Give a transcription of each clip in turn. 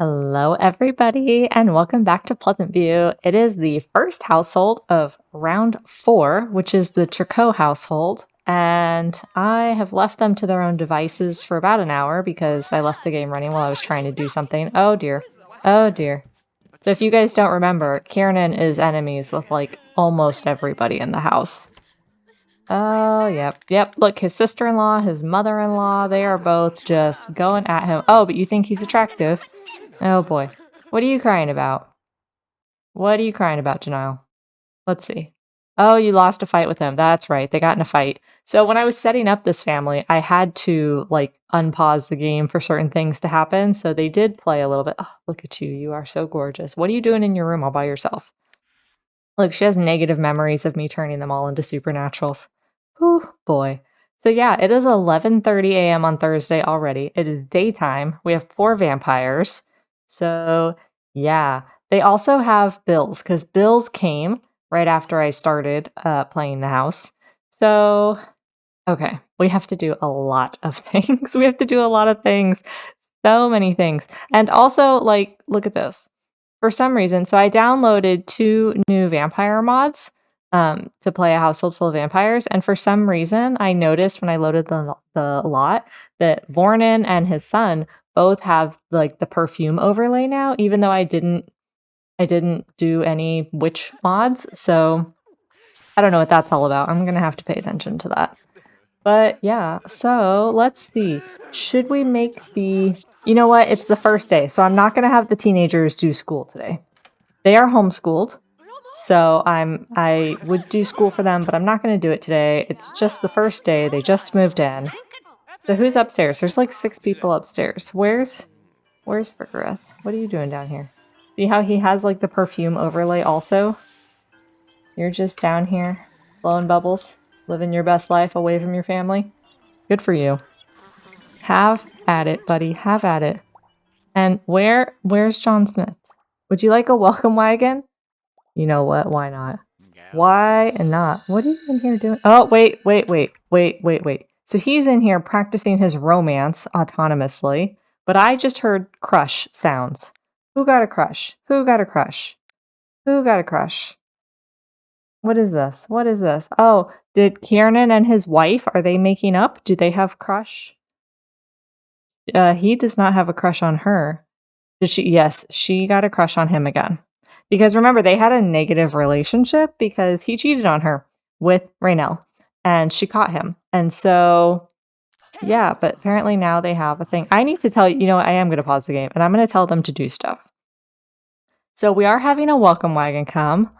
Hello, everybody, and welcome back to Pleasantview. It is the first household of round 4, which is the Tricou household, and I have left them to their own devices for about an hour because I left the game running while I was trying to do something. Oh dear. Oh dear. So if you guys don't remember, Kiernan is enemies with like almost everybody in the house. Oh, yep. Look, his sister-in-law, his mother-in-law, they are both just going at him. Oh, but you think he's attractive? Oh boy. What are you crying about? What are you crying about, Jennail? Let's see. Oh, you lost a fight with him. That's right. They got in a fight. So when I was setting up this family, I had to like unpause the game for certain things to happen. So they did play a little bit. Oh, look at you. You are so gorgeous. What are you doing in your room all by yourself? Look, she has negative memories of me turning them all into supernaturals. Whew, boy. So yeah, it is 11:30 a.m. on Thursday already. It is daytime. We have 4 vampires. So yeah, they also have bills because bills came right after I started playing the house. So okay, we have to do a lot of things. We have to do a lot of things. So many things. And also, like, look at this. For some reason, so I downloaded 2 new vampire mods to play a household full of vampires, and for some reason, I noticed when I loaded the lot that Kvornan and his son both have like the perfume overlay now, even though I didn't do any witch mods. So I don't know what that's all about. I'm gonna have to pay attention to that. But yeah, so let's see. Should we make the... You know what? It's the first day, so I'm not going to have the teenagers do school today. They are homeschooled, so I would do school for them, but I'm not going to do it today. It's just the first day. They just moved in. So who's upstairs? There's like 6 people upstairs. Where's Fricorith? What are you doing down here? See how he has like the perfume overlay also? You're just down here blowing bubbles, living your best life away from your family. Good for you. Have at it, buddy. Have at it. And where's Jon Smith? Would you like a welcome wagon? You know what? Why not? Why not? What are you in here doing? Oh, wait. So he's in here practicing his romance autonomously, but I just heard crush sounds. Who got a crush? Who got a crush? Who got a crush? What is this? What is this? Oh, did Kiernan and his wife, are they making up? Do they have crush? He does not have a crush on her. Did she? Yes, she got a crush on him again. Because remember, they had a negative relationship because he cheated on her with Raynell and she caught him. And so, yeah, but apparently now they have a thing. I need to tell you, you know what, I am going to pause the game and I'm going to tell them to do stuff. So we are having a welcome wagon come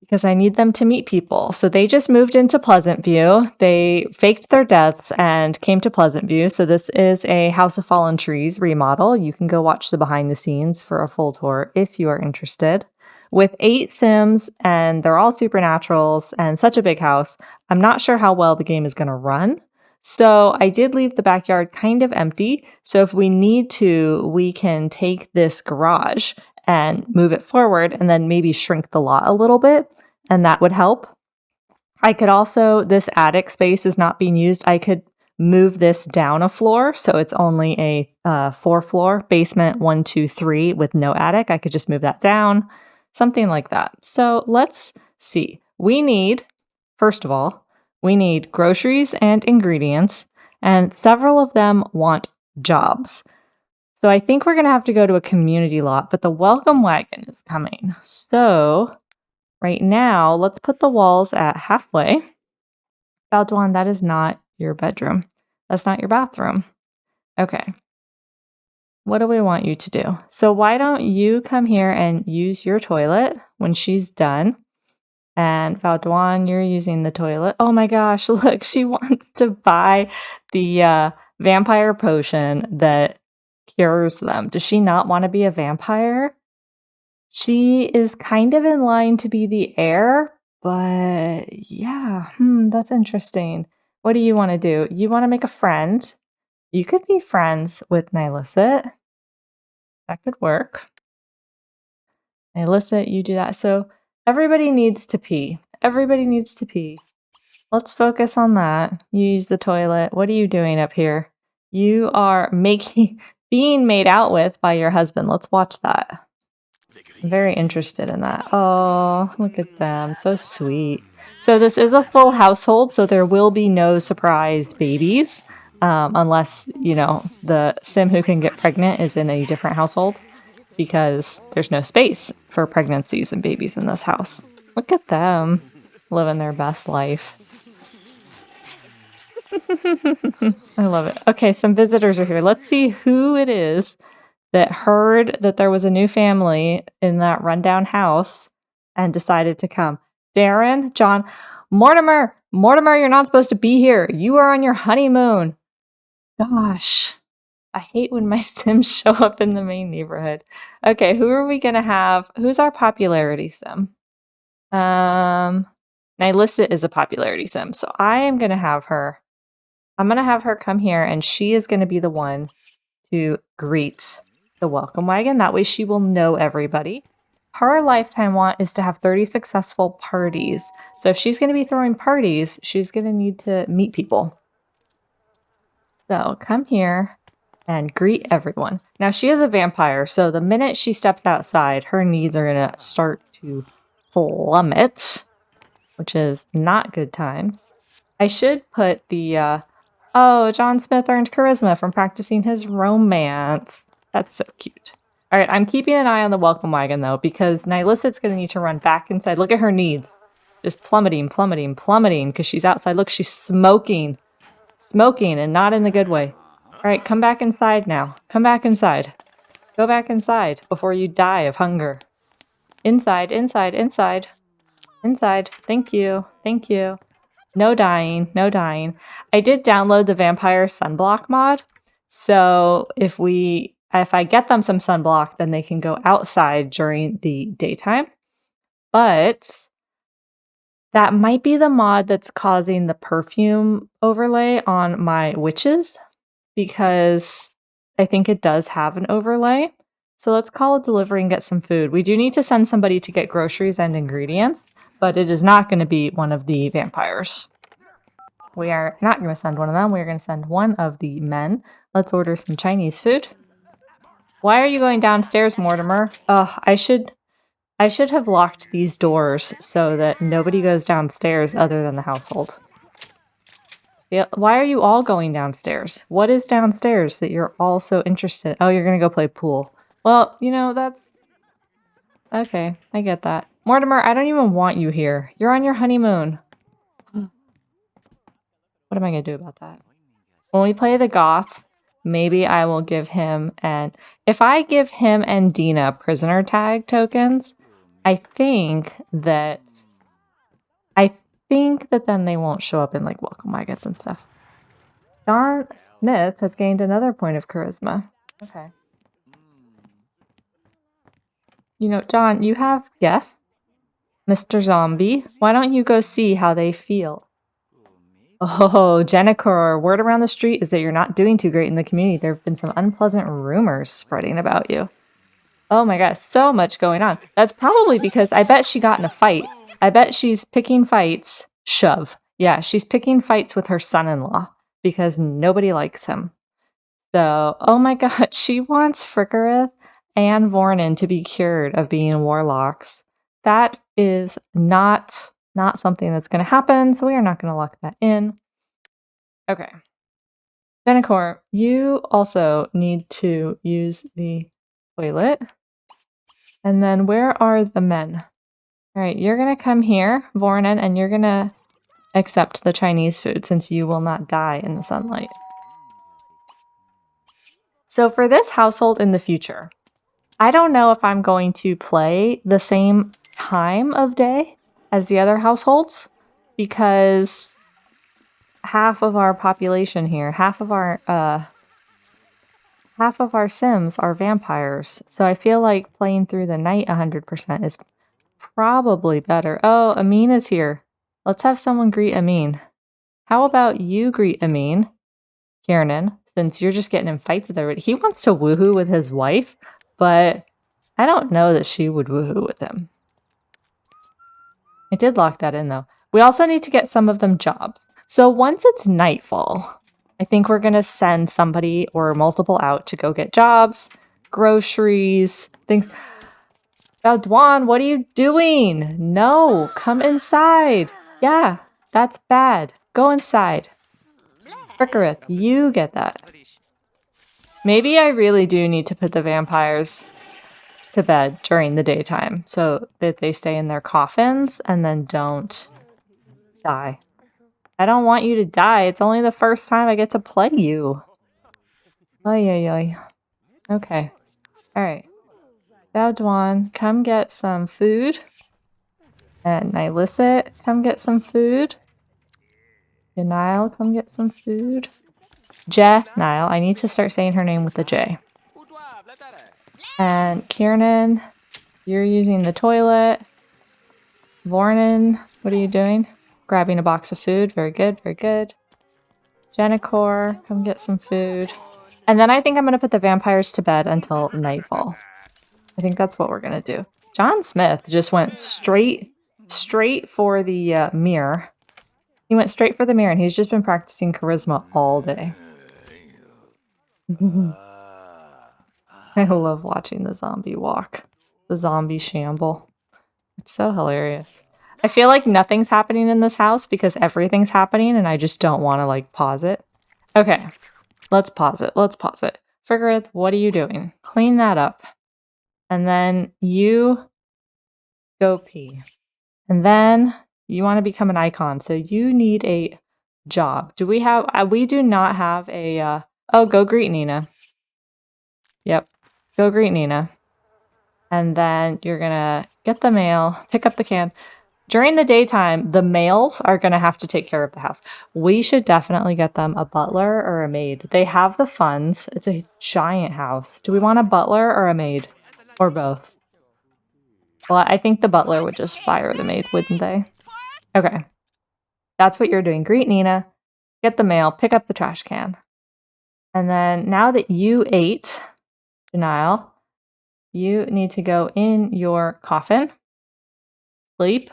because I need them to meet people. So they just moved into Pleasantview. They faked their deaths and came to Pleasantview. So this is a House of Fallen Trees remodel. You can go watch the behind the scenes for a full tour if you are interested. With 8 Sims, and they're all supernaturals and such a big house, I'm not sure how well the game is going to run. So I did leave the backyard kind of empty. So if we need to, we can take this garage and move it forward and then maybe shrink the lot a little bit, and that would help. I could also, this attic space is not being used. I could move this down a floor, so it's only a 4-floor basement, 1, 2, 3 with no attic. I could just move that down, something like that. So let's see. We need, first of all, we need groceries and ingredients, and several of them want jobs. So I think we're going to have to go to a community lot, but the welcome wagon is coming. So right now, let's put the walls at halfway. Gvaudoin, that is not your bedroom. That's not your bathroom. Okay. What do we want you to do? So why don't you come here and use your toilet when she's done? And Gvaudoin, you're using the toilet. Oh my gosh, look, she wants to buy the vampire potion that cures them. Does she not want to be a vampire? She is kind of in line to be the heir, but yeah, that's interesting. What do you want to do? You want to make a friend. You could be friends with Nylissit. That could work. Nylissit, you do that. So everybody needs to pee. Everybody needs to pee. Let's focus on that. You use the toilet. What are you doing up here? You are making... being made out with by your husband. Let's watch that. I'm very interested in that. Oh, look at them. So sweet. So this is a full household, so there will be no surprised babies. Unless, you know, the sim who can get pregnant is in a different household, because there's no space for pregnancies and babies in this house. Look at them living their best life. I love it. Okay, some visitors are here. Let's see who it is that heard that there was a new family in that rundown house and decided to come. Darren, John, Mortimer, you're not supposed to be here. You are on your honeymoon. Gosh, I hate when my sims show up in the main neighborhood. Okay, who are we gonna have? Who's our popularity sim? Nylissit is a popularity sim, so I am gonna have her. I'm gonna have her come here, and she is gonna be the one to greet the welcome wagon. That way she will know everybody. Her lifetime want is to have 30 successful parties. So if she's going to be throwing parties, she's going to need to meet people. So come here and greet everyone. Now she is a vampire, so the minute she steps outside, her needs are going to start to plummet, which is not good times. I should put the, oh, Jon Smith earned charisma from practicing his romance. That's so cute. All right, I'm keeping an eye on the welcome wagon, though, because Nylissit's going to need to run back inside. Look at her needs. Just plummeting, because she's outside. Look, she's smoking. Smoking, and not in the good way. All right, come back inside now. Come back inside. Go back inside before you die of hunger. Inside. Inside. Thank you. No dying. I did download the vampire sunblock mod. So if I get them some sunblock, then they can go outside during the daytime. But that might be the mod that's causing the perfume overlay on my witches, because I think it does have an overlay. So let's call a delivery and get some food. We do need to send somebody to get groceries and ingredients, but it is not going to be one of the vampires. We are not going to send one of them. We're going to send one of the men. Let's order some Chinese food. Why are you going downstairs, Mortimer? Oh, I should have locked these doors so that nobody goes downstairs other than the household. Why are you all going downstairs? What is downstairs that you're all so interested in? Oh, you're going to go play pool. Well, you know, that's... Okay, I get that. Mortimer, I don't even want you here. You're on your honeymoon. What am I going to do about that? When we play the Goths, maybe I will give him if I give him and Dina prisoner tag tokens, I think that then they won't show up in like welcome wagons and stuff. Jon Smith has gained another point of charisma. Okay. You know, John, you have guests? Mr. Zombie, why don't you go see how they feel? Oh, Jennicor, word around the street is that you're not doing too great in the community. There have been some unpleasant rumors spreading about you. Oh my gosh, so much going on. That's probably because I bet she got in a fight. I bet she's picking fights. Shove. Yeah, she's picking fights with her son-in-law because nobody likes him. So, oh my god, she wants Fricorith and Kvornan to be cured of being warlocks. That is not something that's going to happen, so we are not going to lock that in. Okay. Jennicor, you also need to use the toilet. And then where are the men? All right, you're going to come here, Kvornan, and you're going to accept the Chinese food since you will not die in the sunlight. So for this household in the future, I don't know if I'm going to play the same time of day as the other households, because half of our population here, half of our sims are vampires. So I feel like playing through the night 100% is probably better. Oh, Amin is here. Let's have someone greet Amin. How about you greet Amin, Kiernan, since you're just getting in fights with everybody. He wants to woohoo with his wife, but I don't know that she would woohoo with him. I did lock that in, though. We also need to get some of them jobs. So once it's nightfall, I think we're going to send somebody or multiple out to go get jobs, groceries, things. Gvaudoin, what are you doing? No, come inside. Yeah, that's bad. Go inside. Fricorith, you get that. Maybe I really do need to put the vampires to bed during the daytime so that they stay in their coffins and then don't die. I don't want you to die. It's only the first time I get to play you. Oy, oy, oy. Okay. Alright. Gvaudoin, come get some food. And Nylissit, come get some food. Jennail, come get some food. Jennail, I need to start saying her name with the J. And Kiernan, you're using the toilet. Kvornan, what are you doing? Grabbing a box of food. Very good, very good. Jennicor, come get some food. And then I think I'm going to put the vampires to bed until nightfall. I think that's what we're going to do. Jon Smith just went straight for the mirror. He went straight for the mirror, and he's just been practicing charisma all day. I love watching the zombie walk. The zombie shamble. It's so hilarious. I feel like nothing's happening in this house because everything's happening, and I just don't want to, like, pause it. Okay. Let's pause it. Let's pause it. Fricorith, what are you doing? Clean that up. And then you go pee. And then you want to become an icon. So you need a job. Do we have... we do not have a... oh, go greet Nina. Yep. Go greet Nina. And then you're going to get the mail, pick up the can. During the daytime, the males are going to have to take care of the house. We should definitely get them a butler or a maid. They have the funds. It's a giant house. Do we want a butler or a maid? Or both? Well, I think the butler would just fire the maid, wouldn't they? Okay. That's what you're doing. Greet Nina, get the mail, pick up the trash can. And then now that you ate, Jennail, you need to go in your coffin, sleep.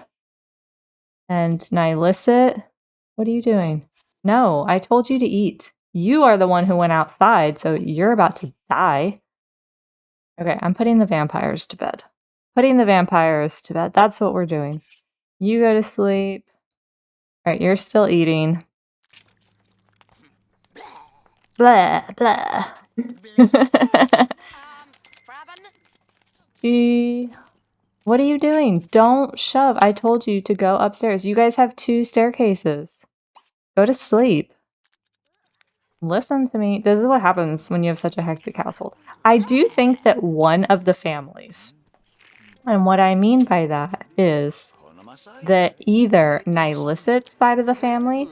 And Nylissit, what are you doing? No, I told you to eat. You are the one who went outside, so you're about to die. Okay, I'm putting the vampires to bed. Putting the vampires to bed. That's what we're doing. You go to sleep. All right, you're still eating. Blah, blah. What are you doing? Don't shove. I told you to go upstairs. You guys have 2 staircases. Go to sleep. Listen to me. This is what happens when you have such a hectic household. I do think that one of the families, and what I mean by that is that either Nylissit's side of the family...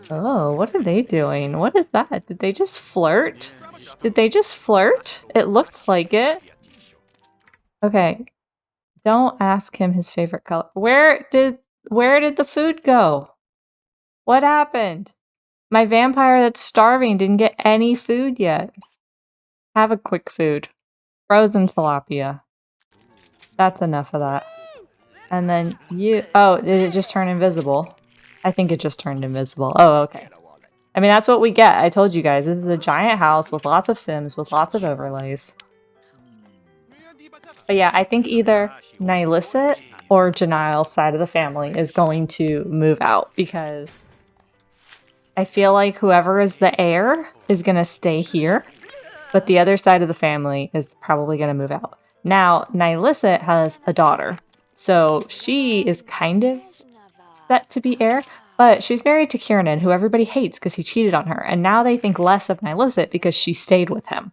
Oh, what are they doing? What is that? Did they just flirt? Did they just flirt? It looked like it. Okay. Don't ask him his favorite color. Where did the food go? What happened? My vampire that's starving didn't get any food yet. Have a quick food. Frozen tilapia. That's enough of that. And then you... Oh, did it just turn invisible? I think it just turned invisible. Oh, okay. I mean, that's what we get. I told you guys. This is a giant house with lots of sims, with lots of overlays. But yeah, I think either Nylissit or Jennail's side of the family is going to move out because I feel like whoever is the heir is going to stay here, but the other side of the family is probably going to move out. Now, Nylissit has a daughter, so she is kind of set to be heir, but she's married to Kiernan, who everybody hates because he cheated on her, and now they think less of Nylissit because she stayed with him.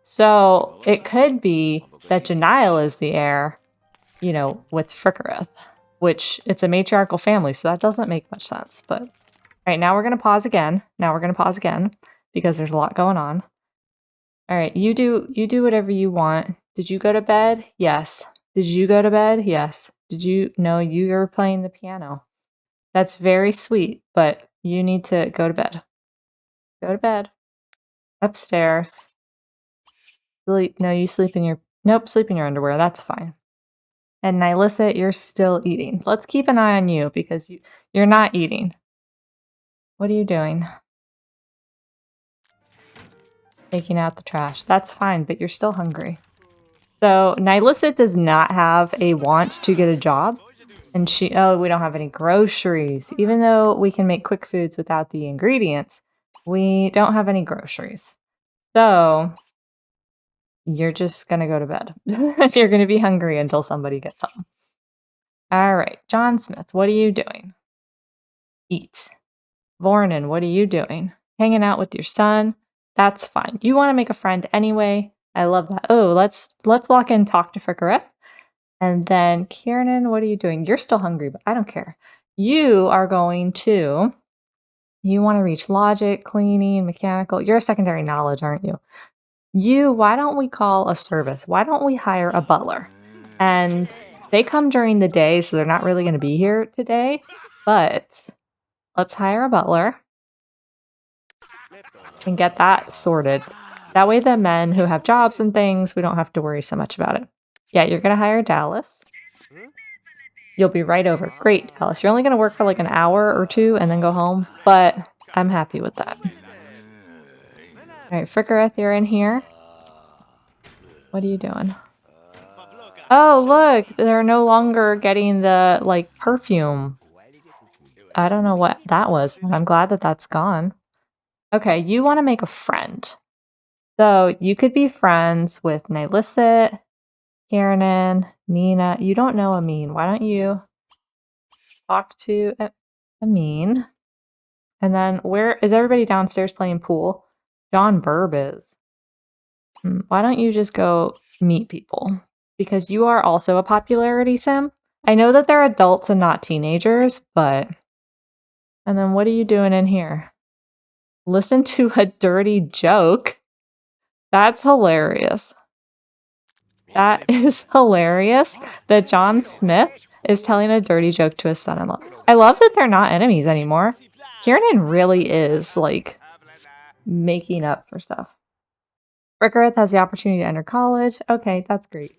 So it could be that Jennail is the heir, you know, with Fricorith, which it's a matriarchal family, so that doesn't make much sense. But all right, now we're going to pause again. Because there's a lot going on. All right, you do whatever you want. Did you go to bed? Yes. Did you go to bed? Yes. Did you? No, you're playing the piano. That's very sweet, but you need to go to bed. Go to bed. Upstairs. Sleep. No, you sleep in your... Nope, sleep in your underwear. That's fine. And Nylissit, you're still eating. Let's keep an eye on you because you're not eating. What are you doing? Taking out the trash. That's fine, but you're still hungry. So, Nylissit does not have a want to get a job. And we don't have any groceries. Even though we can make quick foods without the ingredients, we don't have any groceries. So, you're just gonna go to bed. You're gonna be hungry until somebody gets home. All right, Jon Smith, what are you doing? Eat. Kvornan, what are you doing? Hanging out with your son? That's fine. You want to make a friend anyway. I love that. Oh, let's lock in, talk to Fricorith. And then Kiernan, what are you doing? You're still hungry, but I don't care. You are going to... You want to reach logic, cleaning, mechanical. You're a secondary knowledge, aren't you? Why don't we call a service? Why don't we hire a butler? And they come during the day, so they're not really going to be here today. But let's hire a butler and get that sorted. That way the men who have jobs and things, we don't have to worry so much about it. Yeah, you're going to hire Dallas. You'll be right over. Great, Dallas. You're only going to work for like an hour or two and then go home, but I'm happy with that. All right, Fricorith, you're in here. What are you doing? Oh, look, they're no longer getting the, like, perfume. I don't know what that was, but I'm glad that that's gone. Okay, you want to make a friend. So you could be friends with Nylissit, Kiernan, Nina. You don't know Amin. Why don't you talk to Amin? And then where is everybody downstairs playing pool? John Burb is. Why don't you just go meet people? Because you are also a popularity sim. I know that they're adults and not teenagers, but... And then what are you doing in here? Listen to a dirty joke? That's hilarious. That is hilarious that Jon Smith is telling a dirty joke to his son-in-law. I love that they're not enemies anymore. Kiernan really is, like, making up for stuff. Fricorith has the opportunity to enter college. Okay, that's great.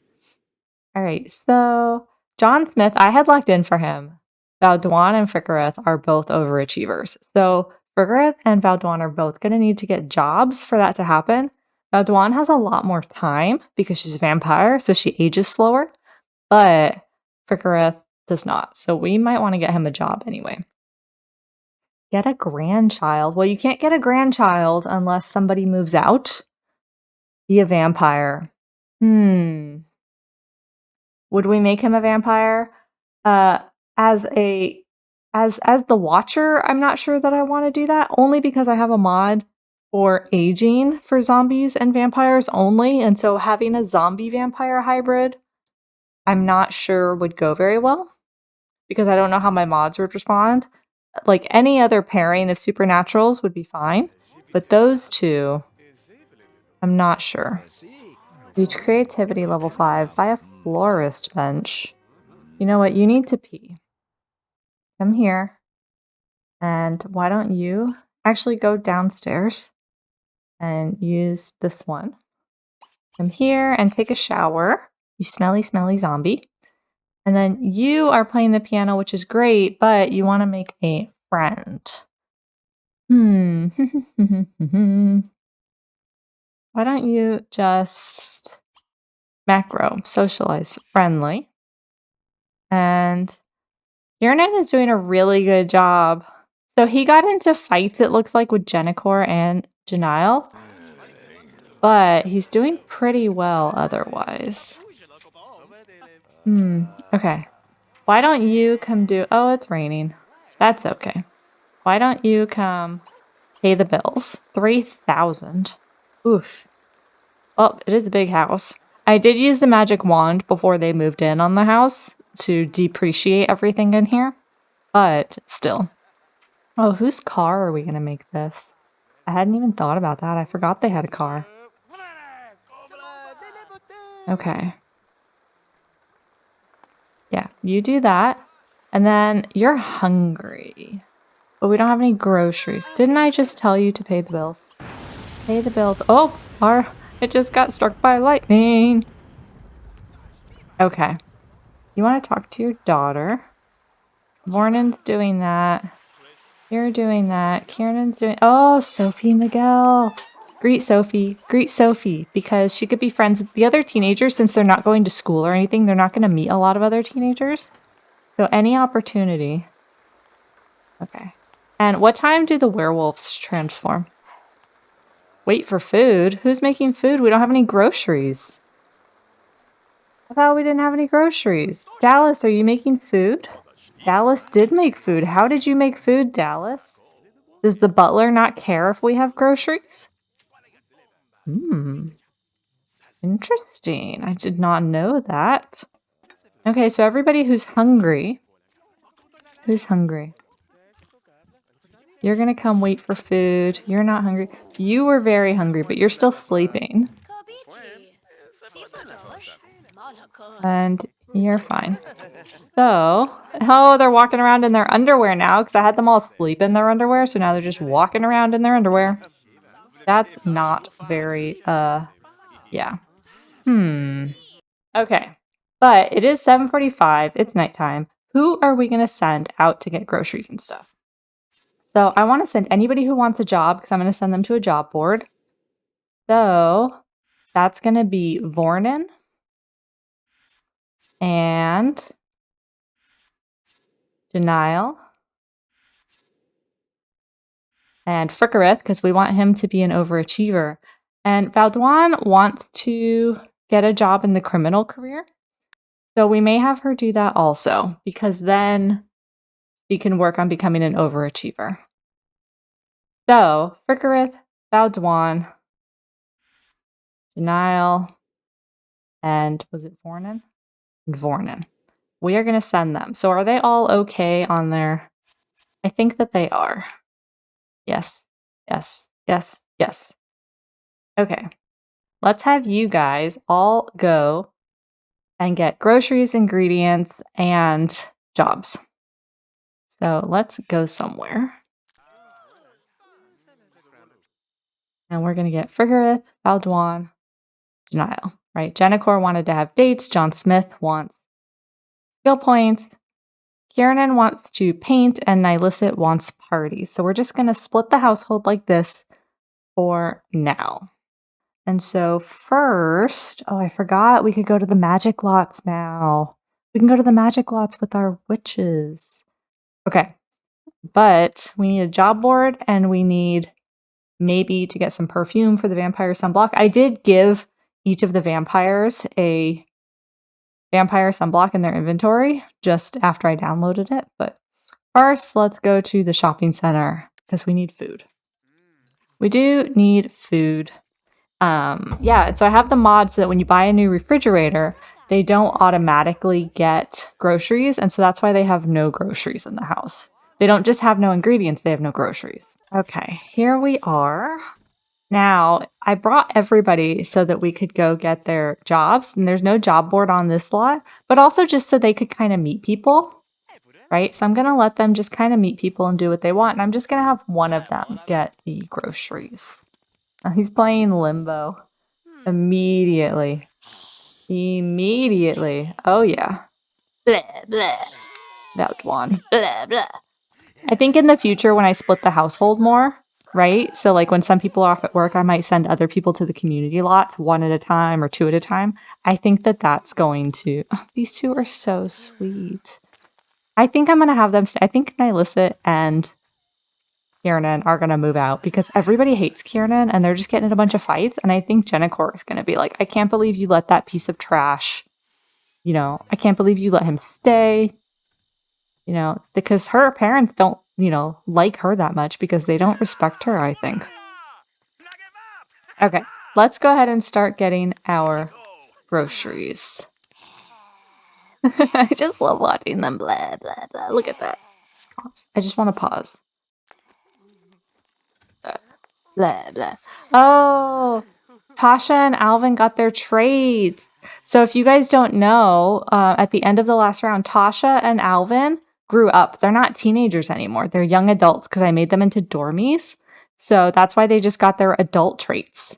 All right, so Jon Smith, I had locked in for him. Gvaudoin and Fricorith are both overachievers. So Fricorith and Gvaudoin are both going to need to get jobs for that to happen. Gvaudoin has a lot more time because she's a vampire, so she ages slower. But Fricorith does not. So we might want to get him a job anyway. Get a grandchild. Well, you can't get a grandchild unless somebody moves out. Be a vampire. Would we make him a vampire? As the watcher, I'm not sure that I want to do that. Only because I have a mod for aging for zombies and vampires only. And so having a zombie vampire hybrid, I'm not sure would go very well. Because I don't know how my mods would respond. Like any other pairing of supernaturals would be fine. But those two, I'm not sure. Reach creativity level 5 by a florist bench. You know what? You need to pee. Come here. And why don't you actually go downstairs and use this one? Come here and take a shower. You smelly, smelly zombie. And then you are playing the piano, which is great, but you want to make a friend. Why don't you just macro, socialize, friendly. And Kiernan is doing a really good job. So he got into fights, it looks like, with Jennicor and Jennail. But he's doing pretty well otherwise. Okay. Why don't you come do... Oh, it's raining. That's okay. Why don't you come pay the bills? 3,000. Oof. Well, it is a big house. I did use the magic wand before they moved in on the house to depreciate everything in here. But still. Oh, whose car are we going to make this? I hadn't even thought about that. I forgot they had a car. Okay. Yeah, you do that. And then you're hungry. But we don't have any groceries. Didn't I just tell you to pay the bills? Pay the bills. Oh, it just got struck by lightning. Okay. You want to talk to your daughter. Kvornan's doing that. You're doing that. Kiernan's doing... Oh, Sophie Miguel. Greet Sophie. Greet Sophie. Because she could be friends with the other teenagers since they're not going to school or anything. They're not going to meet a lot of other teenagers. So any opportunity. Okay. And what time do the werewolves transform? Wait for food? Who's making food? We don't have any groceries. I thought we didn't have any groceries. Dallas, are you making food? Dallas did make food. How did you make food, Dallas? Does the butler not care if we have groceries? Interesting. I did not know that. Okay, so everybody who's hungry. Who's hungry? You're gonna come wait for food. You're not hungry. You were very hungry, but you're still sleeping. And you're fine. So, oh, they're walking around in their underwear now because I had them all sleep in their underwear, so now they're just walking around in their underwear. That's not very, yeah. Okay, but it is 7:45. It's nighttime. Who are we going to send out to get groceries and stuff? So I want to send anybody who wants a job because I'm going to send them to a job board. So that's going to be Kvornan and Jennail and Fricorith because we want him to be an overachiever. And Gvaudoin wants to get a job in the criminal career. So we may have her do that also because then she can work on becoming an overachiever. So Fricorith, Gvaudoin, Jennail, and was it Kvornan? And Kvornan. We are going to send them. So are they all okay on their... I think that they are. Yes, yes, yes, yes. Okay. Let's have you guys all go and get groceries, ingredients, and jobs. So let's go somewhere. And we're going to get Fricorith, Gvaudoin, Jennail, right? Jennicor wanted to have dates. Jon Smith wants skill points. Kiernan wants to paint, and Nylissit wants parties. So we're just going to split the household like this for now. And so first, oh, I forgot we could go to the magic lots now. We can go to the magic lots with our witches. Okay, but we need a job board and we need maybe to get some perfume for the vampire sunblock. I did give each of the vampires a vampire sunblock in their inventory just after I downloaded it. But first, let's go to the shopping center because we need food. We do need food. Yeah, so I have the mod so that when you buy a new refrigerator, they don't automatically get groceries. And so that's why they have no groceries in the house. They don't just have no ingredients, they have no groceries. Okay, here we are. Now, I brought everybody so that we could go get their jobs. And there's no job board on this lot, but also just so they could kind of meet people. Right? So I'm going to let them just kind of meet people and do what they want. And I'm just going to have one of them get the groceries. He's playing Limbo. Immediately. Oh, yeah. Blah, blah. That one. Blah, blah. I think in the future when I split the household more, right? So like when some people are off at work, I might send other people to the community lot one at a time or two at a time. I think that that's going to... Oh, these two are so sweet. I think I'm going to have them... I think Nylissit and Kiernan are going to move out because everybody hates Kiernan and they're just getting in a bunch of fights. And I think Jennicor is going to be like, I can't believe you let that piece of trash, you know, I can't believe you let him stay, you know, because her parents don't, you know, like her that much because they don't respect her, I think. Okay, let's go ahead and start getting our groceries. I just love watching them. Blah, blah, blah. Look at that. I just want to pause. Blah, blah. Oh, Tasha and Alvin got their traits. So if you guys don't know, at the end of the last round, Tasha and Alvin grew up. They're not teenagers anymore. They're young adults because I made them into dormies. So that's why they just got their adult traits.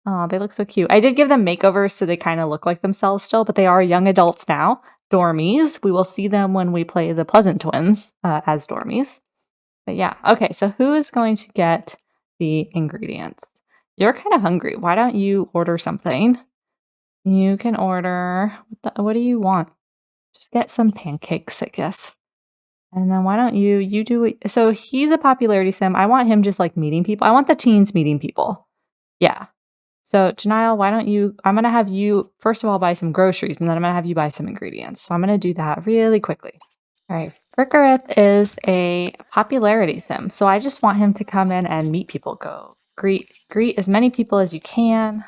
Oh, they look so cute. I did give them makeovers so they kind of look like themselves still, but they are young adults now. Dormies. We will see them when we play the Pleasant Twins as dormies. But yeah, okay, so who is going to get the ingredients? You're kind of hungry. Why don't you order something? You can order, what do you want? Just get some pancakes, I guess. And then why don't you do it? So he's a popularity sim. I want him just like meeting people. I want the teens meeting people. Yeah. So Jennail, why don't you, I'm going to have you, first of all, buy some groceries, and then I'm going to have you buy some ingredients. So I'm going to do that really quickly. All right. Fricorith is a popularity sim. So I just want him to come in and meet people. Go greet as many people as you can.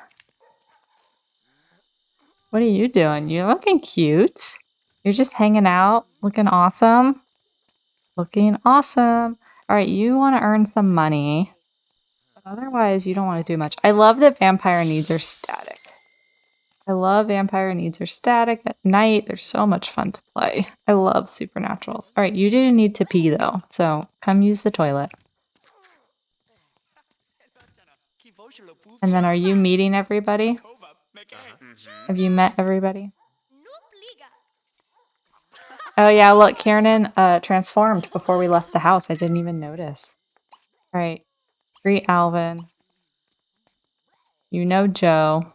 What are you doing? You're looking cute. You're just hanging out, looking awesome. Looking awesome. All right, you want to earn some money. But otherwise, you don't want to do much. I love that vampire needs are static. I love vampire needs are static at night. They're so much fun to play. I love supernaturals. All right, you do need to pee though, so come use the toilet. And then are you meeting everybody? Have you met everybody? Oh yeah, look, Kiernan transformed before we left the house. I didn't even notice. All right, greet Alvin. You know Joe.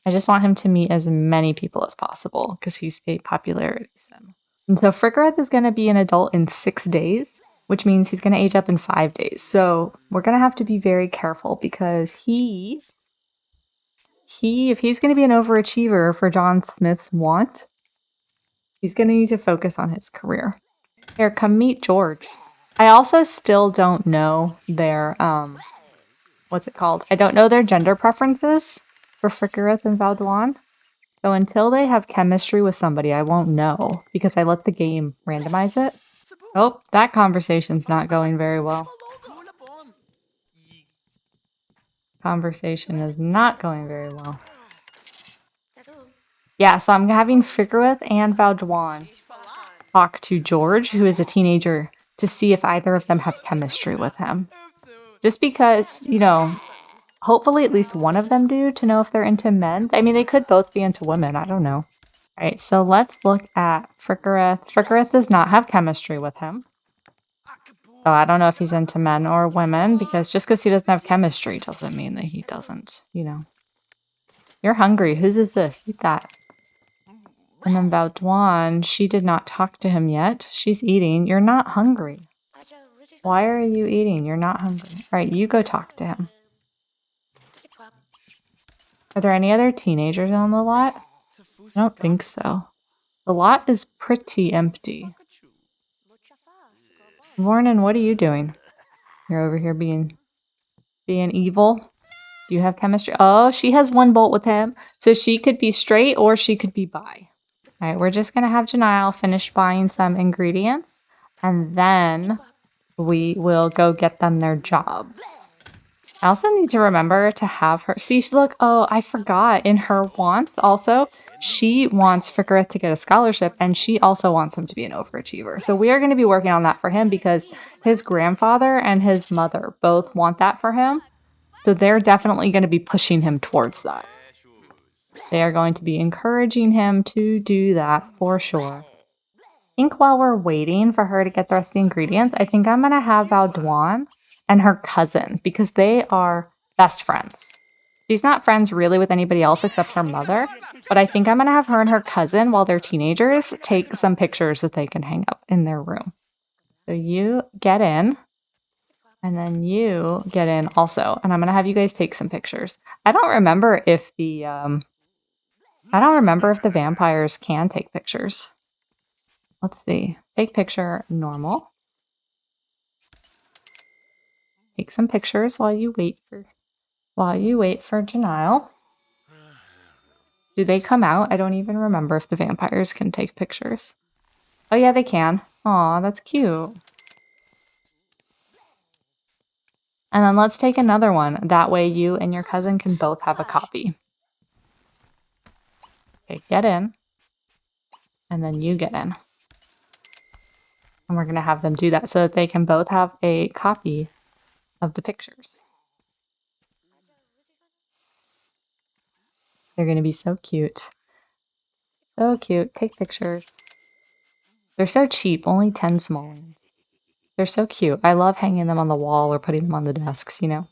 I just want him to meet as many people as possible because he's a popularity sim. And so Fricorith is going to be an adult in 6 days, which means he's going to age up in 5 days. So we're going to have to be very careful because if he's going to be an overachiever for Jon Smith's want, he's going to need to focus on his career. Here, come meet George. I also still don't know their, what's it called? I don't know their gender preferences for Fricorith and Gvaudoin. So until they have chemistry with somebody, I won't know because I let the game randomize it. Oh, that conversation's not going very well. Conversation is not going very well. Yeah, so I'm having Fricorith and Gvaudoin talk to George, who is a teenager, to see if either of them have chemistry with him. Just because, you know, hopefully at least one of them do to know if they're into men. I mean, they could both be into women. I don't know. All right, so let's look at Fricorith. Fricorith does not have chemistry with him. So I don't know if he's into men or women, because just because he doesn't have chemistry doesn't mean that he doesn't, you know. You're hungry. Whose is this? Eat that. And then Gvaudoin, she did not talk to him yet. She's eating. You're not hungry. Why are you eating? You're not hungry. All right, you go talk to him. Are there any other teenagers on the lot? I don't think so. The lot is pretty empty. Kvornan, what are you doing? You're over here being evil. Do you have chemistry? Oh, she has one bolt with him. So she could be straight or she could be bi. All right, we're just going to have Jennail finish buying some ingredients. And then we will go get them their jobs. I also need to remember to have her... See, look, oh, I forgot. In her wants also, she wants Fricorith to get a scholarship, and she also wants him to be an overachiever. So we are going to be working on that for him because his grandfather and his mother both want that for him. So they're definitely going to be pushing him towards that. They are going to be encouraging him to do that for sure. I think while we're waiting for her to get the rest of the ingredients, I think I'm going to have Gvaudoin and her cousin because they are best friends. She's not friends really with anybody else except her mother, but I think I'm going to have her and her cousin, while they're teenagers, take some pictures that they can hang up in their room. So you get in, and then you get in also, and I'm going to have you guys take some pictures. I don't remember if the vampires can take pictures. Let's see. Take picture normal. Take some pictures while you wait for Jennail. Do they come out? I don't even remember if the vampires can take pictures. Oh yeah, they can. Aw, that's cute. And then let's take another one. That way you and your cousin can both have a copy. Okay, get in. And then you get in. And we're going to have them do that so that they can both have a copy of the pictures. They're going to be so cute. So cute. Take pictures. They're so cheap. Only 10 small ones. They're so cute. I love hanging them on the wall or putting them on the desks, you know?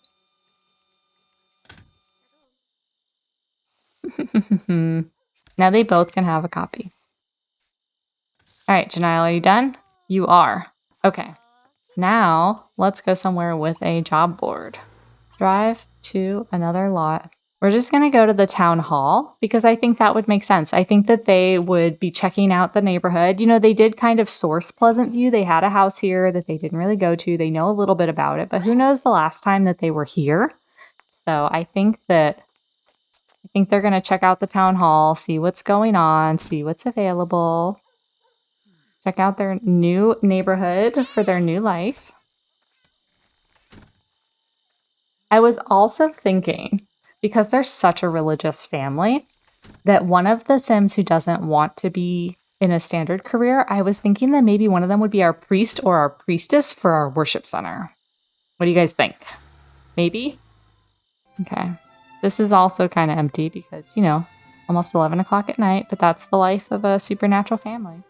Now they both can have a copy. All right, Jennail, are you done? You are. Okay. Now, let's go somewhere with a job board. Drive to another lot. We're just going to go to the town hall because I think that would make sense. I think that they would be checking out the neighborhood. You know, they did kind of source Pleasantview. They had a house here that they didn't really go to. They know a little bit about it, but who knows the last time that they were here? So I think they're going to check out the town hall, see what's going on, see what's available. Check out their new neighborhood for their new life. I was also thinking, because they're such a religious family, that one of the Sims who doesn't want to be in a standard career, I was thinking that maybe one of them would be our priest or our priestess for our worship center. What do you guys think? Maybe? Okay. This is also kind of empty because, you know, almost 11 o'clock at night, but that's the life of a supernatural family.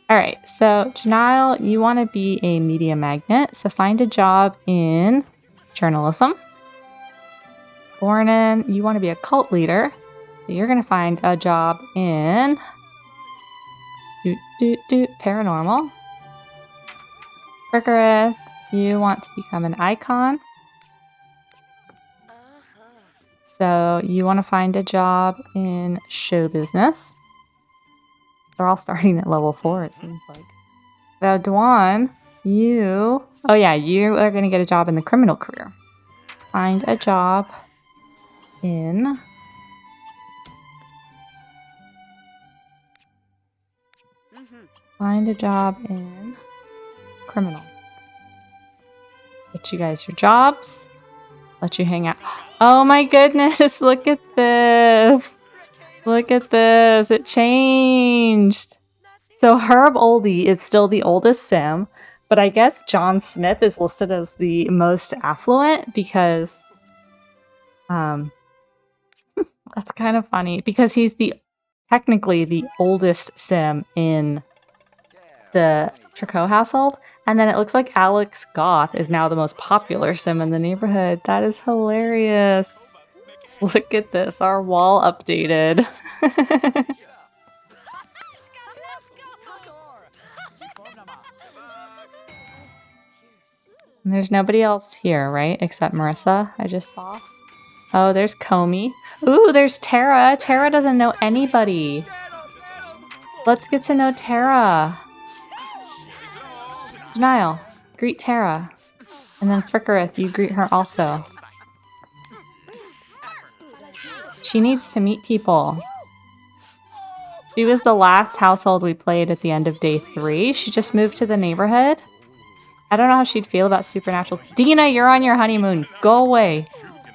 All right, so Jennail, you want to be a media magnet, so find a job in journalism. Kvornan, you want to be a cult leader, so you're going to find a job in paranormal. Fricorith, you want to become an icon, so you want to find a job in show business. They're all starting at level 4, it seems like. Gvaudoin, you are going to get a job in the criminal career. Find a job in criminal. Get you guys your jobs. Let you hang out. Oh my goodness, look at this. Look at this. It changed. So Herb Oldie is still the oldest Sim, but I guess Jon Smith is listed as the most affluent because that's kind of funny because he's technically the oldest Sim in the Tricou household, and then it looks like Alex Goth is now the most popular Sim in the neighborhood. That is hilarious. Look at this, our wall updated. And there's nobody else here, right? Except Marissa, I just saw. Oh, there's Comey. Ooh, there's Tara. Tara doesn't know anybody. Let's get to know Tara. Jennail, greet Tara. And then Fricorith, you greet her also. She needs to meet people. She was the last household we played at the end of day 3. She just moved to the neighborhood. I don't know how she'd feel about supernatural. Dina, you're on your honeymoon. Go away.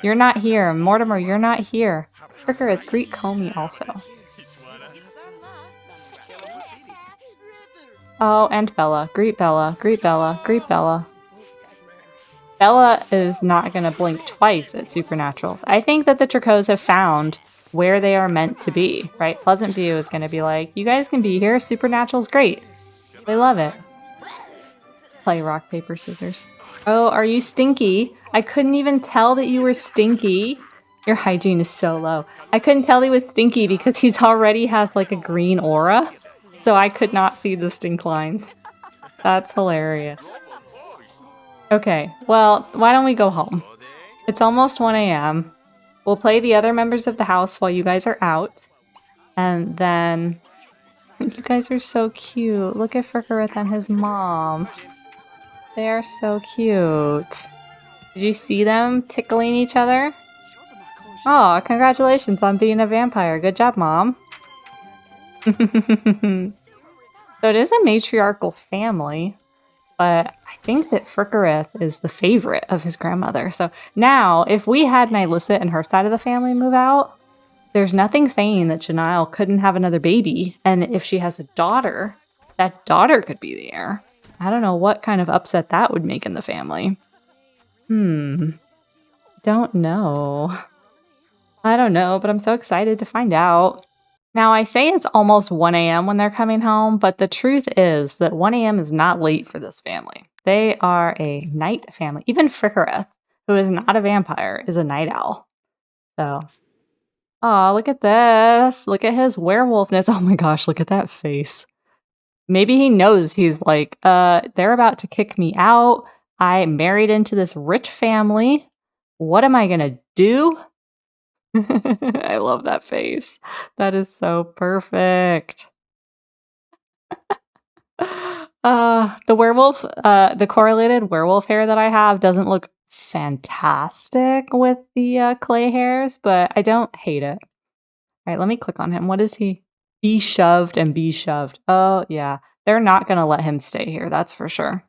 You're not here. Mortimer, you're not here. Fricorith, greet Comey also. Oh, and Bella. Greet Bella. Greet Bella. Greet Bella. Bella is not going to blink twice at supernaturals. I think that the Tricous have found where they are meant to be, right? Pleasantview is going to be like, you guys can be here. Supernatural's great. They love it. Play rock, paper, scissors. Oh, are you stinky? I couldn't even tell that you were stinky. Your hygiene is so low. I couldn't tell he was stinky because he already has like a green aura. So I could not see the stink lines. That's hilarious. Okay, well, why don't we go home? It's almost 1 a.m. We'll play the other members of the house while you guys are out. And then... You guys are so cute. Look at Fricorith and his mom. They are so cute. Did you see them tickling each other? Oh, congratulations on being a vampire. Good job, Mom. So it is a matriarchal family, but I think that Fricorith is the favorite of his grandmother. So now, if we had Nylissit and her side of the family move out, there's nothing saying that Jennail couldn't have another baby. And if she has a daughter, that daughter could be the heir. I don't know what kind of upset that would make in the family. Don't know. I don't know, but I'm so excited to find out. Now, I say it's almost 1 a.m. when they're coming home, but the truth is that 1 a.m. is not late for this family. They are a night family. Even Fricorith, who is not a vampire, is a night owl. So, oh, look at this. Look at his werewolfness. Oh my gosh, look at that face. Maybe he knows he's like, they're about to kick me out. I married into this rich family. What am I gonna do? I love that face. That is so perfect. The werewolf, the correlated werewolf hair that I have doesn't look fantastic with the clay hairs, but I don't hate it. All right, let me click on him. What is he? Be shoved and be shoved. Oh, yeah. They're not going to let him stay here, that's for sure.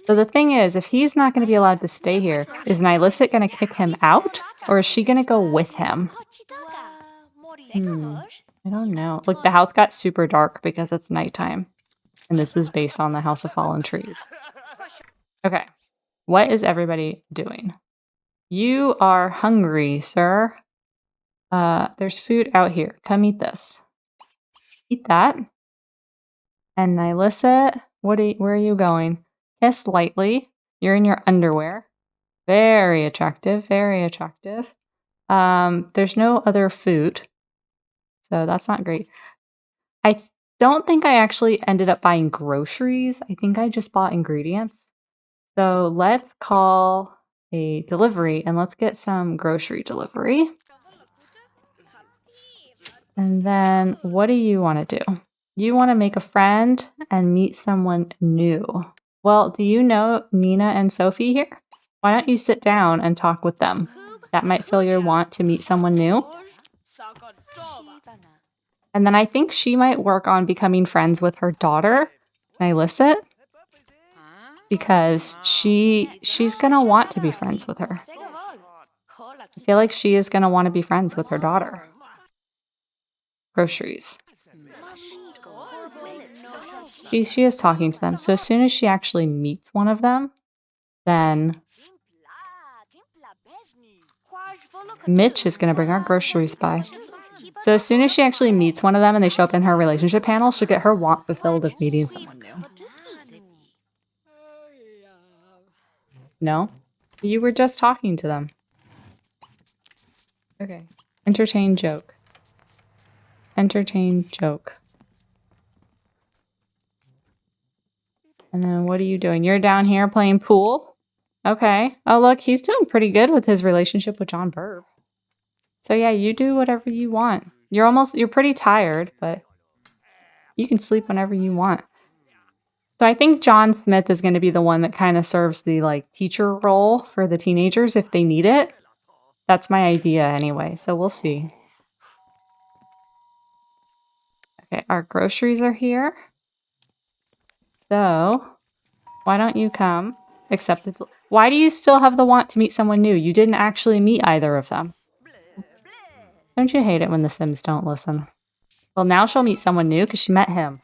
So the thing is, if he's not going to be allowed to stay here, is Nylissit going to kick him out? Or is she going to go with him? I don't know. Look, the house got super dark because it's nighttime. And this is based on the House of Fallen Trees. Okay. What is everybody doing? You are hungry, sir. There's food out here. Come eat this. Eat that. And Nylissit, where are you going? Kiss lightly. You're in your underwear. Very attractive. Very attractive. There's no other food. So that's not great. I don't think I actually ended up buying groceries. I think I just bought ingredients. So let's call a delivery and let's get some grocery delivery. And then what do you want to do? You want to make a friend and meet someone new. Well, do you know Nina and Sophie here? Why don't you sit down and talk with them? That might fill your want to meet someone new. And then I think she might work on becoming friends with her daughter, Nylissit, because she's going to want to be friends with her. I feel like she is going to want to be friends with her daughter. Groceries. She is talking to them. So as soon as she actually meets one of them, then Mitch is going to bring our groceries by. So as soon as she actually meets one of them and they show up in her relationship panel, she'll get her want fulfilled of meeting someone new. No? You were just talking to them. Okay. Entertain joke. Entertain joke. And then what are you doing? You're down here playing pool? Okay. Oh, look, he's doing pretty good with his relationship with John Burb. So yeah, you do whatever you want. You're pretty tired, but you can sleep whenever you want. So I think Jon Smith is going to be the one that kind of serves the like teacher role for the teenagers if they need it. That's my idea anyway, so we'll see. Okay, our groceries are here. So, why don't you come? Why do you still have the want to meet someone new? You didn't actually meet either of them. Don't you hate it when the Sims don't listen? Well, now she'll meet someone new because she met him.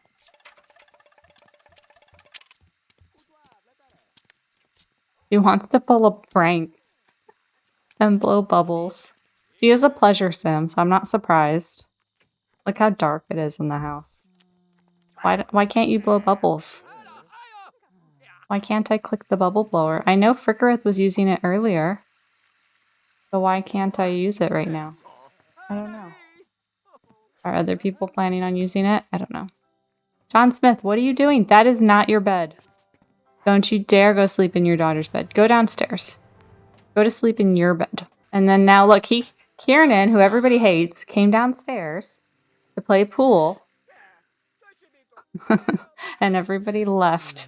She wants to pull a prank and blow bubbles. She is a pleasure sim, so I'm not surprised. Look how dark it is in the house. Why can't you blow bubbles? Why can't I click the bubble blower? I know Fricorith was using it earlier. So why can't I use it right now? I don't know. Are other people planning on using it? I don't know. Jon Smith, what are you doing? That is not your bed. Don't you dare go sleep in your daughter's bed. Go downstairs. Go to sleep in your bed. And then now look, Kiernan, who everybody hates, came downstairs to play pool. And everybody left.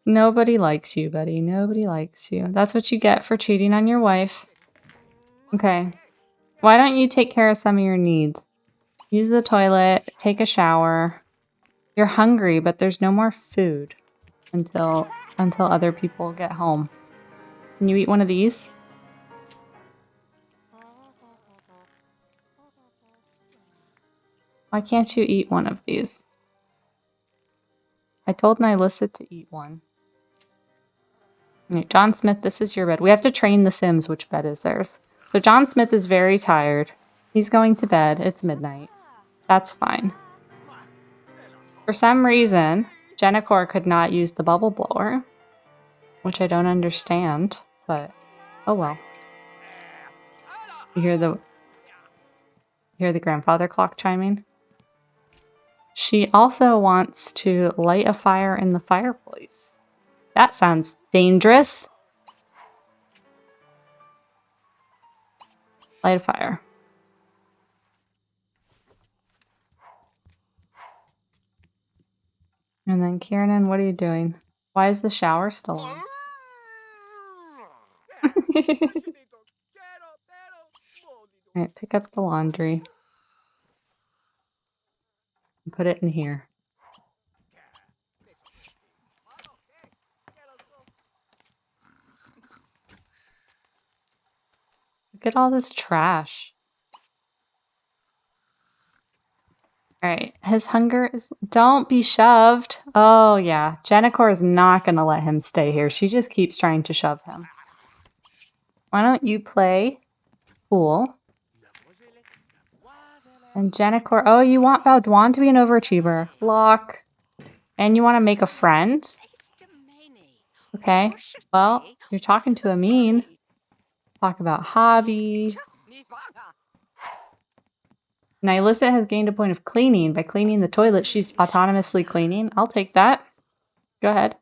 Nobody likes you, buddy. Nobody likes you. That's what you get for cheating on your wife. Okay. Why don't you take care of some of your needs? Use the toilet, take a shower. You're hungry, but there's no more food until other people get home. Can you eat one of these? Why can't you eat one of these? I told Nylissit to eat one. Okay, Jon Smith, this is your bed. We have to train the Sims which bed is theirs. So Jon Smith is very tired. He's going to bed. It's midnight. That's fine. For some reason, Jennicor could not use the bubble blower, which I don't understand, but oh well. You hear the grandfather clock chiming? She also wants to light a fire in the fireplace. That sounds dangerous. Light a fire. And then Kiernan, what are you doing? Why is the shower still on? Alright, pick up the laundry. And put it in here. Look at all this trash. Alright, his hunger is... Don't be shoved. Oh, yeah. Jennicor is not going to let him stay here. She just keeps trying to shove him. Why don't you play pool? And Jennicor... Oh, you want Gvaudoin to be an overachiever. Lock. And you want to make a friend? Okay. Well, you're talking to a mean. Talk about hobby. Nylissit has gained a point of cleaning. By cleaning the toilet, she's autonomously cleaning. I'll take that. Go ahead.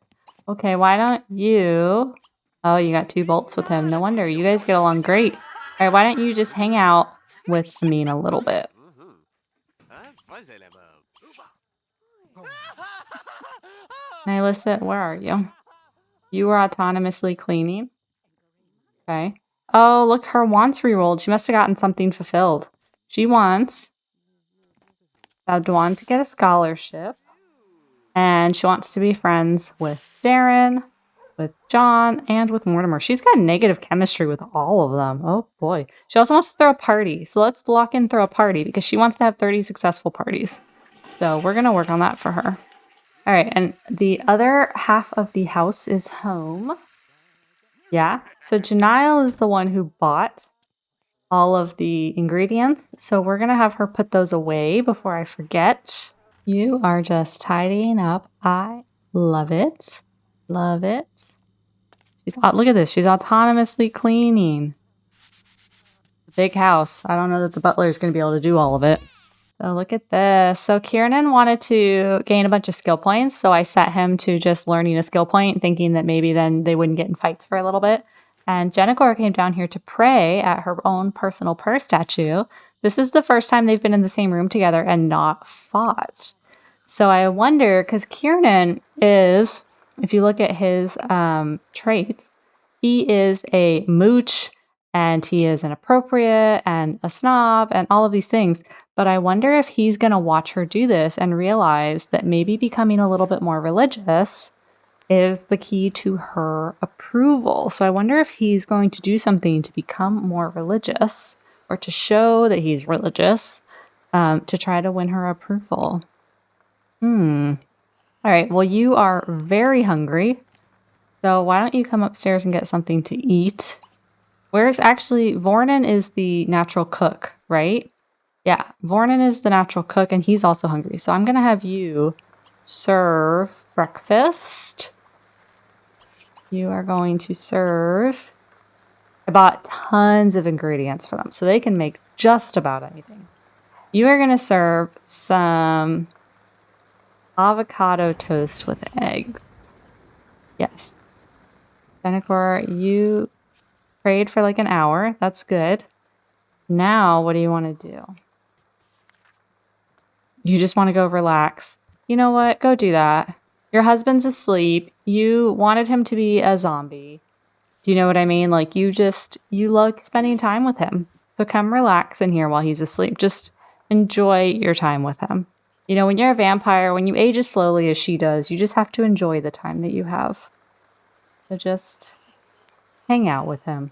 Okay, why don't you... Oh, you got 2 bolts with him. No wonder. You guys get along great. Alright, why don't you just hang out with Amin a little bit? Nylissit, where are you? You are autonomously cleaning. Okay. Oh, look, her wants rerolled. She must have gotten something fulfilled. She wants Gvaudoin to get a scholarship. And she wants to be friends with Darren, with Jon, and with Mortimer. She's got negative chemistry with all of them. Oh boy. She also wants to throw a party. So let's lock in throw a party because she wants to have 30 successful parties. So we're going to work on that for her. All right. And the other half of the house is home. Yeah. So Jennail is the one who bought all of the ingredients. So we're going to have her put those away before I forget. You are just tidying up. I love it. Love it. Look at this. She's autonomously cleaning. Big house. I don't know that the butler is going to be able to do all of it. So look at this. So Kiernan wanted to gain a bunch of skill points. So I set him to just learning a skill point, thinking that maybe then they wouldn't get in fights for a little bit. And Jennicor came down here to pray at her own personal purr statue. This is the first time they've been in the same room together and not fought. So I wonder, because Kiernan is, if you look at his traits, he is a mooch and he is inappropriate and a snob and all of these things. But I wonder if he's going to watch her do this and realize that maybe becoming a little bit more religious is the key to her approval. So I wonder if he's going to do something to become more religious or to show that he's religious to try to win her approval. All right, well, you are very hungry. So why don't you come upstairs and get something to eat? Where's actually, Kvornan is the natural cook, right? Yeah, Kvornan is the natural cook and he's also hungry. So I'm going to have you serve breakfast. You are going to serve. I bought tons of ingredients for them so they can make just about anything. You are going to serve some avocado toast with eggs. Yes. Jennicor, you prayed for like an hour. That's good. Now, what do you want to do? You just want to go relax. You know what? Go do that. Your husband's asleep. You wanted him to be a zombie. Do you know what I mean? Like, you love spending time with him. So come relax in here while he's asleep. Just enjoy your time with him. You know, when you're a vampire, when you age as slowly as she does, you just have to enjoy the time that you have. So just hang out with him.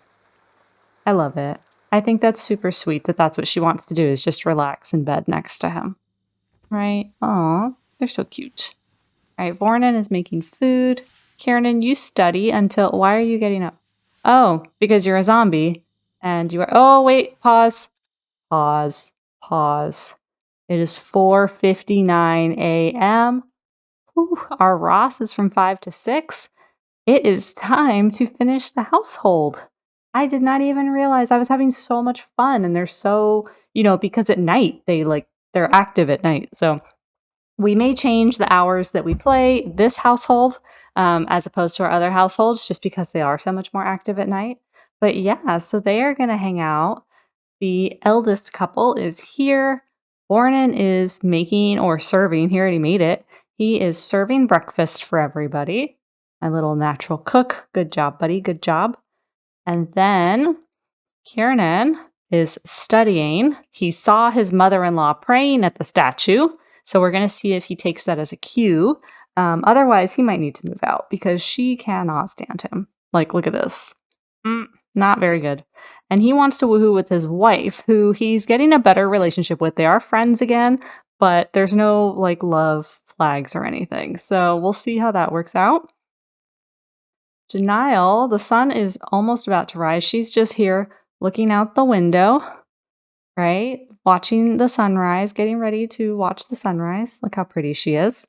I love it. I think that's super sweet that that's what she wants to do, is just relax in bed next to him. Right? Aw, they're so cute. All right, Kvornan is making food. Kiernan, you study until... Why are you getting up? Oh, because you're a zombie. And you are... Oh, wait, pause. Pause. Pause. It is 4:59 a.m. Whew, our Ross is from 5 to 6. It is time to finish the household. I did not even realize I was having so much fun, and they're so, because at night they're active at night. So we may change the hours that we play this household as opposed to our other households just because they are so much more active at night. But yeah, so they are going to hang out. The eldest couple is here. Kvornan is making or serving. He already made it. He is serving breakfast for everybody. My little natural cook. Good job, buddy. Good job. And then Kiernan is studying. He saw his mother-in-law praying at the statue. So we're going to see if he takes that as a cue. Otherwise, he might need to move out because she cannot stand him. Like, look at this. Not very good. And he wants to woohoo with his wife, who he's getting a better relationship with. They are friends again, but there's no love flags or anything. So we'll see how that works out. Jennail, the sun is almost about to rise. She's just here looking out the window, right? Watching the sunrise, getting ready to watch the sunrise. Look how pretty she is.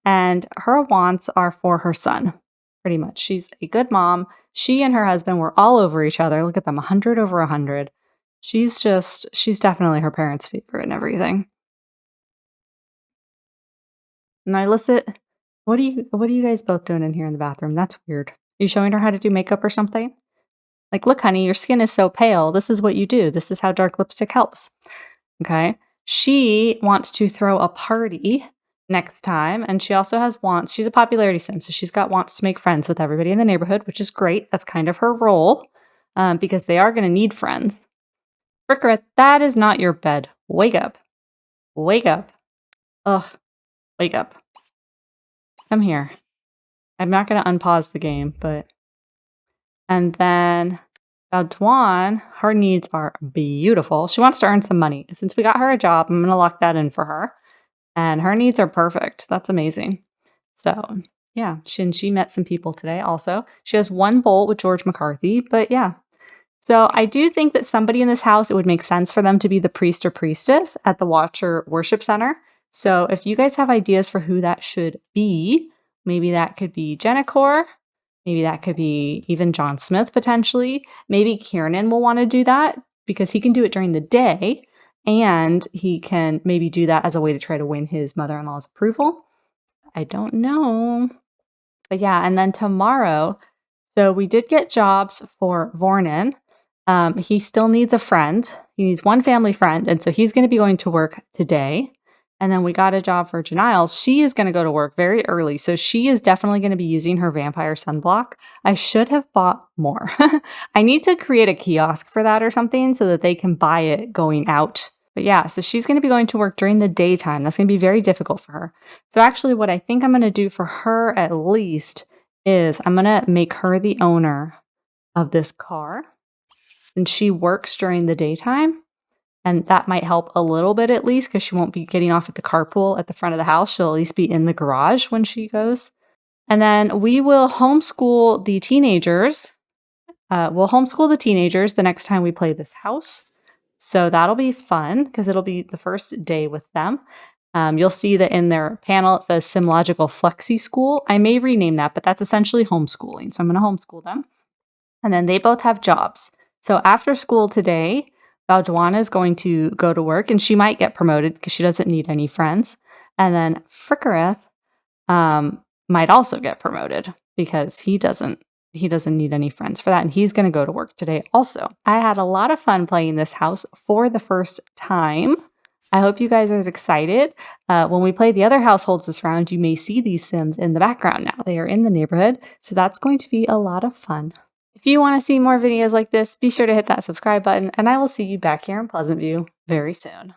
And her wants are for her son, pretty much. She's a good mom. She and her husband were all over each other. Look at them, 100 over 100. She's definitely her parents' favorite and everything. Nylissit, what are you guys both doing in here in the bathroom? That's weird. Are you showing her how to do makeup or something? Like, look, honey, your skin is so pale. This is what you do. This is how dark lipstick helps. Okay. She wants to throw a party next time, and she also has wants. She's a popularity sim, so she's got wants to make friends with everybody in the neighborhood, which is great. That's kind of her role because they are going to need friends. Fricorith, that is not your bed. Wake up. Wake up. Ugh. Wake up. Come here. I'm not going to unpause the game, but... And then Gvaudoin, her needs are beautiful. She wants to earn some money. Since we got her a job, I'm going to lock that in for her. And her needs are perfect. That's amazing. So, yeah, she met some people today also. She has one bolt with George McCarthy, but yeah. So I do think that somebody in this house, it would make sense for them to be the priest or priestess at the Watcher Worship Center. So if you guys have ideas for who that should be, maybe that could be Jennicor. Maybe that could be even Jon Smith potentially. Maybe Kiernan will want to do that because he can do it during the day. And he can maybe do that as a way to try to win his mother-in-law's approval. I don't know. But yeah, and then tomorrow, so we did get jobs for Kvornan. He still needs a friend. He needs one family friend. And so he's going to be going to work today. And then we got a job for Jennail. She is going to go to work very early. So she is definitely going to be using her vampire sunblock. I should have bought more. I need to create a kiosk for that or something so that they can buy it going out. But yeah, so she's going to be going to work during the daytime. That's going to be very difficult for her. So actually what I think I'm going to do for her at least is I'm going to make her the owner of this car. And she works during the daytime. And that might help a little bit at least because she won't be getting off at the carpool at the front of the house. She'll at least be in the garage when she goes. And then we will homeschool the teenagers. We'll homeschool the teenagers the next time we play this house. So that'll be fun because it'll be the first day with them. You'll see that in their panel it says Simlogical Flexi School. I may rename that, but that's essentially homeschooling. So I'm going to homeschool them. And then they both have jobs. So after school today, Gvaudoin is going to go to work, and she might get promoted because she doesn't need any friends. And then Fricorith might also get promoted because he doesn't need any friends for that, and he's going to go to work today also. I had a lot of fun playing this house for the first time. I hope you guys are as excited. When we play the other households this round, you may see these Sims in the background now. They are in the neighborhood, so that's going to be a lot of fun. If you want to see more videos like this, be sure to hit that subscribe button, and I will see you back here in Pleasantview very soon.